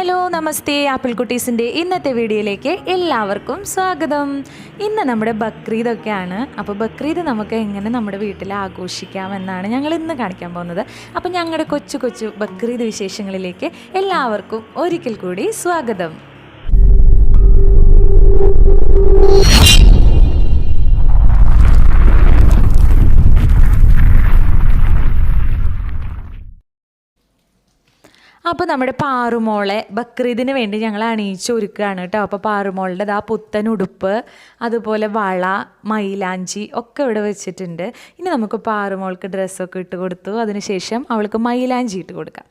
Hello നമസ്തേ apple കുട്ടീസിൻ്റെ ഇന്നത്തെ വീഡിയോയിലേക്ക് എല്ലാവർക്കും സ്വാഗതം. ഇന്ന് നമ്മുടെ ബക്രീദൊക്കെയാണ്. അപ്പോൾ ബക്രീദ് നമുക്ക് എങ്ങനെ നമ്മുടെ വീട്ടിൽ ആഘോഷിക്കാമെന്നാണ് ഞങ്ങൾ ഇന്ന് കാണിക്കാൻ പോകുന്നത്. അപ്പോൾ ഞങ്ങളുടെ കൊച്ചു കൊച്ചു ബക്രീദ് വിശേഷങ്ങളിലേക്ക് എല്ലാവർക്കും ഒരിക്കൽ കൂടി സ്വാഗതം. അപ്പോൾ നമ്മുടെ പാറുമോളെ ബക്രീദിന് വേണ്ടി ഞങ്ങൾ അണിയിച്ചൊരുക്കുകയാണ് കേട്ടോ. അപ്പോൾ പാറുമോളുടെ ആ പുത്തൻ ഉടുപ്പ്, അതുപോലെ വള, മൈലാഞ്ചി ഒക്കെ ഇവിടെ വെച്ചിട്ടുണ്ട്. ഇനി നമുക്ക് പാറുമോൾക്ക് ഡ്രസ്സൊക്കെ ഇട്ട് കൊടുത്തു. അതിനുശേഷം അവൾക്ക് മൈലാഞ്ചി ഇട്ട് കൊടുക്കാം.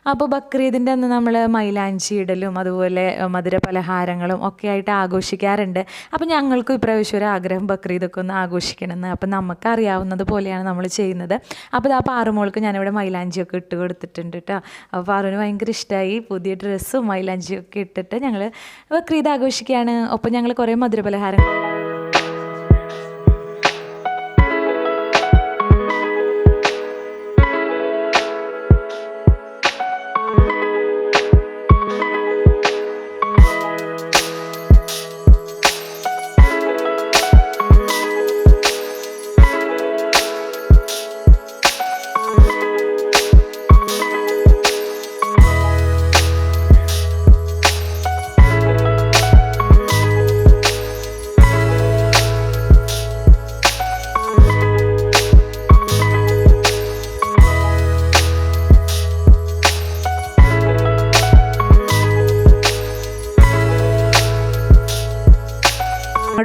അപ്പോൾ ബക്രീദിൻ്റെ അന്ന് നമ്മൾ മൈലാഞ്ചി ഇടലും അതുപോലെ മധുര പലഹാരങ്ങളും ഒക്കെ ആയിട്ട് ആഘോഷിക്കാറുണ്ട്. അപ്പോൾ ഞങ്ങൾക്കും ഇപ്രാവശ്യം ഒരു ആഗ്രഹം ബക്രീദൊക്കെ ഒന്ന് ആഘോഷിക്കണമെന്ന്. അപ്പോൾ നമുക്കറിയാവുന്നത് പോലെയാണ് നമ്മൾ ചെയ്യുന്നത്. അപ്പോൾ ആ പാറുമോൾക്ക് ഞാനിവിടെ മൈലാഞ്ചിയൊക്കെ ഇട്ട് കൊടുത്തിട്ടുണ്ട് കേട്ടോ. അപ്പോൾ പാറുവിന് ഭയങ്കര ഇഷ്ടമായി. പുതിയ ഡ്രസ്സും മൈലാഞ്ചിയൊക്കെ ഇട്ടിട്ട് ഞങ്ങൾ ബക്രീദ് ആഘോഷിക്കുകയാണ്. ഒപ്പം ഞങ്ങൾ കുറേ മധുര പലഹാരങ്ങൾ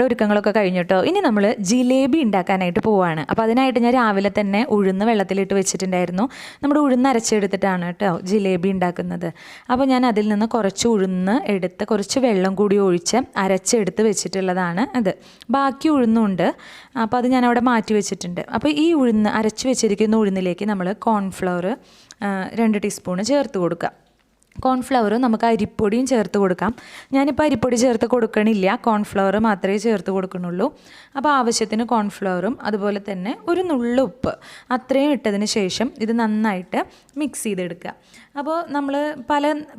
ഒരുക്കങ്ങളൊക്കെ കഴിഞ്ഞിട്ടോ. ഇനി നമ്മൾ ജിലേബി ഉണ്ടാക്കാനായിട്ട് പോവുകയാണ്. അപ്പോൾ അതിനായിട്ട് ഞാൻ രാവിലെ തന്നെ ഉഴുന്ന് വെള്ളത്തിലിട്ട് വെച്ചിട്ടുണ്ടായിരുന്നു. നമ്മുടെ ഉഴുന്ന് അരച്ചെടുത്തിട്ടാണ് കേട്ടോ ജിലേബി ഉണ്ടാക്കുന്നത്. അപ്പോൾ ഞാൻ അതിൽ നിന്ന് കുറച്ച് ഉഴുന്ന് എടുത്ത് കുറച്ച് വെള്ളം കൂടി ഒഴിച്ച് അരച്ചെടുത്ത് വെച്ചിട്ടുള്ളതാണ് അത്. ബാക്കി ഉഴുന്നുണ്ട്. അപ്പോൾ അത് ഞാൻ അവിടെ മാറ്റി വെച്ചിട്ടുണ്ട്. അപ്പോൾ ഈ ഉഴുന്ന് അരച്ച് വെച്ചിരിക്കുന്ന ഉഴുന്നിലേക്ക് നമ്മൾ കോൺഫ്ലവർ 2 ടീസ്പൂണ് ചേർത്ത് കൊടുക്കുക. കോൺഫ്ലവറും നമുക്ക് അരിപ്പൊടിയും ചേർത്ത് കൊടുക്കാം. ഞാനിപ്പോൾ അരിപ്പൊടി ചേർത്ത് കൊടുക്കണില്ല, കോൺഫ്ലവർ മാത്രമേ ചേർത്ത് കൊടുക്കുന്നുള്ളൂ. അപ്പോൾ ആവശ്യത്തിന് കോൺഫ്ലവറും അതുപോലെ തന്നെ ഒരു നുള്ളു ഉപ്പ് അത്രയും ഇട്ടതിന് ശേഷം ഇത് നന്നായിട്ട് മിക്സ് ചെയ്തെടുക്കുക. അപ്പോൾ നമ്മൾ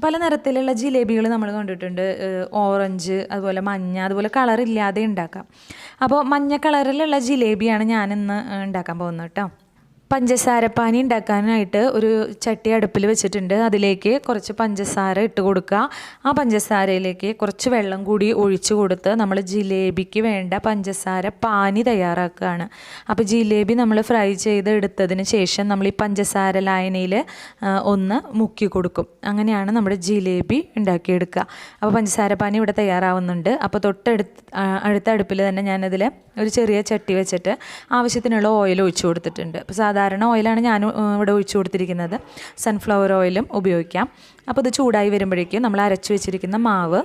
പല നിറത്തിലുള്ള ജിലേബികൾ നമ്മൾ കണ്ടിട്ടുണ്ട്. ഓറഞ്ച്, അതുപോലെ മഞ്ഞ, അതുപോലെ കളറില്ലാതെ ഉണ്ടാക്കാം. അപ്പോൾ മഞ്ഞ കളറിലുള്ള ജിലേബിയാണ് ഞാനിന്ന് ഉണ്ടാക്കാൻ പോകുന്നത് കേട്ടോ. പഞ്ചസാരപ്പാനി ഉണ്ടാക്കാനായിട്ട് ഒരു ചട്ടി അടുപ്പിൽ വെച്ചിട്ടുണ്ട്. അതിലേക്ക് കുറച്ച് പഞ്ചസാര ഇട്ട് കൊടുക്കുക. ആ പഞ്ചസാരയിലേക്ക് കുറച്ച് വെള്ളം കൂടി ഒഴിച്ചു കൊടുത്ത് നമ്മൾ ജിലേബിക്ക് വേണ്ട പഞ്ചസാര പാനി തയ്യാറാക്കുകയാണ്. അപ്പോൾ ജിലേബി നമ്മൾ ഫ്രൈ ചെയ്ത് എടുത്തതിന് ശേഷം നമ്മൾ ഈ പഞ്ചസാര ലായനിയിൽ ഒന്ന് മുക്കി കൊടുക്കും. അങ്ങനെയാണ് നമ്മുടെ ജിലേബി ഉണ്ടാക്കിയെടുക്കുക. അപ്പോൾ പഞ്ചസാര പാനി ഇവിടെ തയ്യാറാവുന്നുണ്ട്. അപ്പോൾ അടുത്ത അടുപ്പിൽ തന്നെ ഞാനതിൽ ഒരു ചെറിയ ചട്ടി വെച്ചിട്ട് ആവശ്യത്തിനുള്ള ഓയിൽ ഒഴിച്ചു കൊടുത്തിട്ടുണ്ട്. അപ്പോൾ സാധാരണ ഓയിലാണ് ഞാൻ ഇവിടെ ഒഴിച്ചു കൊടുത്തിരിക്കുന്നത്. സൺഫ്ലവർ ഓയിലും ഉപയോഗിക്കാം. അപ്പോൾ ഇത് ചൂടായി വരുമ്പോഴേക്കും നമ്മൾ അരച്ചു വെച്ചിരിക്കുന്ന മാവ്,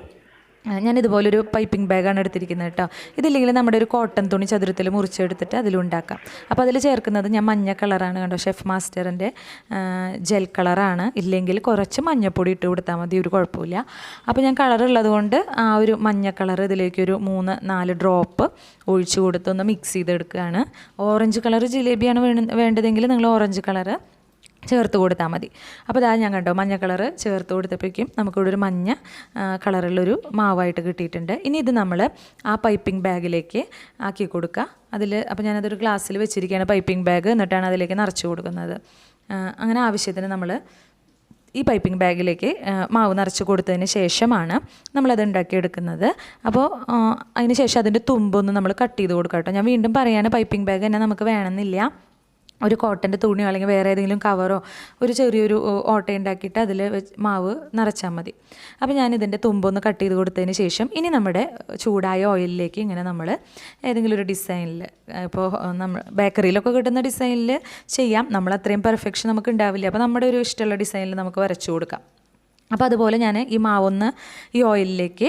ഞാനിതുപോലൊരു പൈപ്പിംഗ് ബാഗാണ് എടുത്തിരിക്കുന്നത് കേട്ടോ. ഇതില്ലെങ്കിൽ നമ്മുടെ ഒരു കോട്ടൺ തുണി ചതുരത്തിൽ മുറിച്ചെടുത്തിട്ട് അതിലുണ്ടാക്കാം. അപ്പോൾ അതിൽ ചേർക്കുന്നത് ഞാൻ മഞ്ഞ കളറാണ് കണ്ടോ, ഷെഫ് മാസ്റ്ററിൻ്റെ ജെൽ കളറാണ്. ഇല്ലെങ്കിൽ കുറച്ച് മഞ്ഞപ്പൊടി ഇട്ട് കൊടുത്താൽ മതി, ഒരു കുഴപ്പമില്ല. അപ്പോൾ ഞാൻ കളറുള്ളത് കൊണ്ട് ആ ഒരു മഞ്ഞ കളർ ഇതിലേക്കൊരു 3-4 ഡ്രോപ്പ് ഒഴിച്ചു കൊടുത്തൊന്ന് മിക്സ് ചെയ്തെടുക്കുകയാണ്. ഓറഞ്ച് കളർ ജിലേബിയാണ് വേണ്ടതെങ്കിൽ നിങ്ങൾ ഓറഞ്ച് കളറ് ചേർത്ത് കൊടുത്താൽ മതി. അപ്പോൾ അതാ ഞാൻ കണ്ടോ മഞ്ഞ കളറ് ചേർത്ത് കൊടുത്തപ്പോഴേക്കും നമുക്കിവിടെ ഒരു മഞ്ഞ കളറുള്ളൊരു മാവായിട്ട് കിട്ടിയിട്ടുണ്ട്. ഇനി ഇത് നമ്മൾ ആ പൈപ്പിംഗ് ബാഗിലേക്ക് ആക്കി കൊടുക്കുക. അപ്പോൾ ഞാനതൊരു ഗ്ലാസ്സിൽ വെച്ചിരിക്കുകയാണ് പൈപ്പിംഗ് ബാഗ്. എന്നിട്ടാണ് അതിലേക്ക് നിറച്ച് കൊടുക്കുന്നത്. അങ്ങനെ ആവശ്യത്തിന് നമ്മൾ ഈ പൈപ്പിംഗ് ബാഗിലേക്ക് മാവ് നിറച്ച് കൊടുത്തതിന് ശേഷമാണ് നമ്മളത് ഉണ്ടാക്കിയെടുക്കുന്നത്. അപ്പോൾ അതിന് ശേഷം അതിൻ്റെ തുമ്പൊന്ന് നമ്മൾ കട്ട് ചെയ്ത് കൊടുക്കാം കേട്ടോ. ഞാൻ വീണ്ടും പറയുകയാണ്, പൈപ്പിംഗ് ബാഗ് തന്നെ നമുക്ക് വേണമെന്നില്ല. ഒരു കോട്ടൻ്റെ തുണിയോ അല്ലെങ്കിൽ വേറെ ഏതെങ്കിലും കവറോ ഒരു ചെറിയൊരു ഓട്ട ഉണ്ടാക്കിയിട്ട് അതിൽ മാവ് നിറച്ചാൽ മതി. അപ്പോൾ ഞാനിതിൻ്റെ തുമ്പൊന്ന് കട്ട് ചെയ്ത് കൊടുത്തതിന് ശേഷം ഇനി നമ്മുടെ ചൂടായ ഓയിലിലേക്ക് ഇങ്ങനെ നമ്മൾ ഏതെങ്കിലും ഒരു ഡിസൈനിൽ, ഇപ്പോൾ നമ്മൾ ബേക്കറിയിലൊക്കെ കിട്ടുന്ന ഡിസൈനിൽ ചെയ്യാം. നമ്മൾ അത്രയും പെർഫെക്ഷൻ നമുക്ക് ഉണ്ടാവില്ല. അപ്പോൾ നമ്മുടെ ഒരു ഇഷ്ടമുള്ള ഡിസൈനിൽ നമുക്ക് വരച്ചു കൊടുക്കാം. അപ്പോൾ അതുപോലെ ഞാൻ ഈ മാവൊന്ന് ഈ ഓയിലിലേക്ക്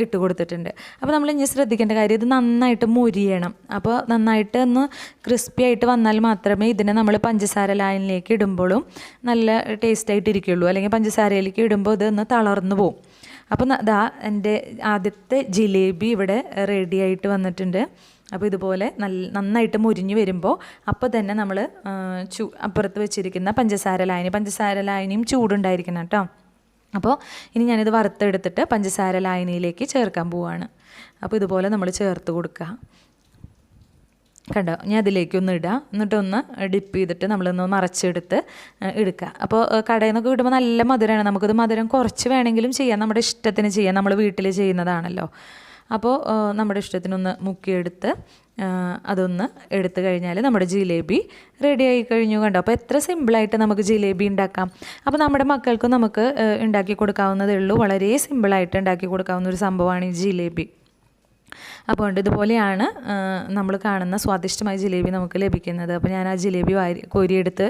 ഇട്ട് കൊടുത്തിട്ടുണ്ട്. അപ്പോൾ നമ്മൾ ഇനി ശ്രദ്ധിക്കേണ്ട കാര്യം, ഇത് നന്നായിട്ട് മുരിയണം. അപ്പോൾ നന്നായിട്ട് ഒന്ന് ക്രിസ്പി ആയിട്ട് വന്നാൽ മാത്രമേ ഇതിനെ നമ്മൾ പഞ്ചസാര ലായനിലേക്ക് ഇടുമ്പോഴും നല്ല ടേസ്റ്റായിട്ട് ഇരിക്കുകയുള്ളൂ. അല്ലെങ്കിൽ പഞ്ചസാരയിലേക്ക് ഇടുമ്പോൾ ഇതൊന്ന് തളർന്നു പോകും. അപ്പോൾ ദാ എൻ്റെ ആദ്യത്തെ ജിലേബി ഇവിടെ റെഡി ആയിട്ട് വന്നിട്ടുണ്ട്. അപ്പോൾ ഇതുപോലെ നന്നായിട്ട് മുരിഞ്ഞ് വരുമ്പോൾ അപ്പോൾ തന്നെ നമ്മൾ അപ്പുറത്ത് വെച്ചിരിക്കുന്ന പഞ്ചസാര ലായനിയും ചൂടുണ്ടായിരിക്കണം കേട്ടോ. അപ്പോൾ ഇനി ഞാനിത് വറുത്തെടുത്തിട്ട് പഞ്ചസാര ലായനിയിലേക്ക് ചേർക്കാൻ പോവുകയാണ്. അപ്പോൾ ഇതുപോലെ നമ്മൾ ചേർത്ത് കൊടുക്കുക. കണ്ടോ, ഞാൻ അതിലേക്കൊന്ന് ഇടുക, എന്നിട്ടൊന്ന് ഡിപ്പ് ചെയ്തിട്ട് നമ്മളൊന്ന് മറച്ചെടുത്ത് എടുക്കുക. അപ്പോൾ കടയിൽ നിന്നൊക്കെ കിട്ടുമ്പോൾ നല്ല മധുരമാണ്. നമുക്കത് മധുരം കുറച്ച് വേണമെങ്കിലും ചെയ്യാം, നമ്മുടെ ഇഷ്ടത്തിന് ചെയ്യാം, നമ്മൾ വീട്ടിൽ ചെയ്യുന്നതാണല്ലോ. അപ്പോൾ നമ്മുടെ ഇഷ്ടത്തിനൊന്ന് മുക്കിയെടുത്ത് അതൊന്ന് എടുത്തു കഴിഞ്ഞാൽ നമ്മുടെ ജിലേബി റെഡി ആയി കഴിഞ്ഞു. കണ്ടോ, അപ്പോൾ എത്ര സിമ്പിളായിട്ട് നമുക്ക് ജിലേബി ഉണ്ടാക്കാം. അപ്പോൾ നമ്മുടെ മക്കൾക്കും നമുക്ക് ഉണ്ടാക്കി കൊടുക്കാവുന്നതേ ഉള്ളൂ. വളരെ സിമ്പിളായിട്ട് ഉണ്ടാക്കി കൊടുക്കാവുന്ന ഒരു സംഭവമാണ് ഈ ജിലേബി. അപ്പോൾ ഇതുപോലെയാണ് നമ്മൾ കാണുന്ന സ്വാദിഷ്ടമായ ജിലേബി നമുക്ക് ലഭിക്കുന്നത്. അപ്പോൾ ഞാൻ ആ ജിലേബി കോരിയെടുത്ത്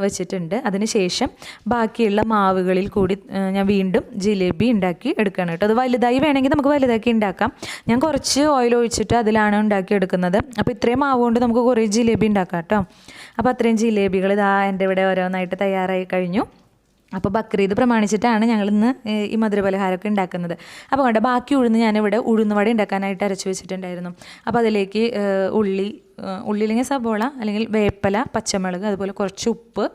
വെച്ചിട്ടുണ്ട്. അതിന് ശേഷം ബാക്കിയുള്ള മാവുകളിൽ കൂടി ഞാൻ വീണ്ടും ജിലേബി ഉണ്ടാക്കി എടുക്കണം കേട്ടോ. അത് വലുതായി വേണമെങ്കിൽ നമുക്ക് വലുതാക്കി ഉണ്ടാക്കാം. ഞാൻ കുറച്ച് ഓയിൽ ഒഴിച്ചിട്ട് അതിലാണ് ഉണ്ടാക്കി എടുക്കുന്നത്. അപ്പോൾ ഇത്രയും മാവ് കൊണ്ട് നമുക്ക് കുറേ ജിലേബി ഉണ്ടാക്കാം കേട്ടോ. അപ്പോൾ അത്രയും ജിലേബികൾ ഇതാ എൻ്റെ ഇവിടെ ഓരോന്നായിട്ട് തയ്യാറായി കഴിഞ്ഞു. അപ്പോൾ ബക്രീദ് പ്രമാണിച്ചിട്ടാണ് ഞങ്ങളിന്ന് ഈ മധുരപലഹാരമൊക്കെ ഉണ്ടാക്കുന്നത്. അപ്പോൾ കണ്ട ബാക്കി ഞാനിവിടെ ഉഴുന്നുവട ഉണ്ടാക്കാനായിട്ട് അരച്ച് വെച്ചിട്ടുണ്ടായിരുന്നു. അപ്പോൾ അതിലേക്ക് ഉള്ളി അല്ലെങ്കിൽ സബോള അല്ലെങ്കിൽ വേപ്പല, പച്ചമുളക്, അതുപോലെ കുറച്ച് ഉപ്പ്,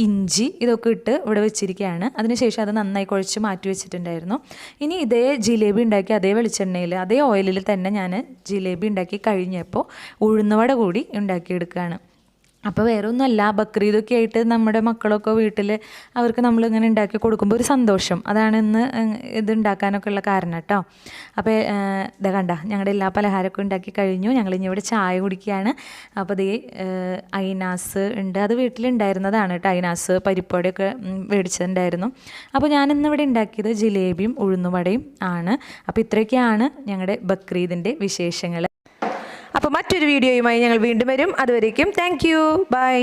ഇഞ്ചി ഇതൊക്കെ ഇട്ട് ഇവിടെ വെച്ചിരിക്കുകയാണ്. അതിനുശേഷം അത് നന്നായി കുഴച്ച് മാറ്റി വെച്ചിട്ടുണ്ടായിരുന്നു. ഇനി ഇതേ ജിലേബി ഉണ്ടാക്കി അതേ വെളിച്ചെണ്ണയിൽ അതേ ഓയിലിൽ തന്നെ ഞാൻ ജിലേബി ഉണ്ടാക്കി കഴിഞ്ഞപ്പോൾ ഉഴുന്നുവട കൂടി ഉണ്ടാക്കിയെടുക്കുകയാണ്. അപ്പോൾ വേറെ ഒന്നുമല്ല, ബക്രീദൊക്കെ ആയിട്ട് നമ്മുടെ മക്കളൊക്കെ വീട്ടിൽ അവർക്ക് നമ്മളിങ്ങനെ ഉണ്ടാക്കി കൊടുക്കുമ്പോൾ ഒരു സന്തോഷം, അതാണ് ഇന്ന് ഇത് ഉണ്ടാക്കാനൊക്കെ ഉള്ള കാരണം കേട്ടോ. അപ്പോൾ ഇതാ കണ്ട, ഞങ്ങളുടെ എല്ലാ പലഹാരമൊക്കെ ഉണ്ടാക്കി കഴിഞ്ഞു. ഞങ്ങളിനി ഇവിടെ ചായ കുടിക്കുകയാണ്. അപ്പോൾ ഇതേ ഐനാസ് ഉണ്ട്, അത് വീട്ടിലുണ്ടായിരുന്നതാണ് കേട്ടോ. ഐനാസ് പരിപ്പുവടയൊക്കെ മേടിച്ചിട്ടുണ്ടായിരുന്നു. അപ്പോൾ ഞാനിന്നിവിടെ ഉണ്ടാക്കിയത് ജിലേബിയും ഉഴുന്നുവടയും ആണ്. അപ്പോൾ ഇത്രയൊക്കെയാണ് ഞങ്ങളുടെ ബക്രീദിൻ്റെ വിശേഷങ്ങൾ. അപ്പോൾ മറ്റൊരു വീഡിയോയുമായി ഞങ്ങൾ വീണ്ടും വരും. അതുവരേക്കും താങ്ക് യു, ബൈ.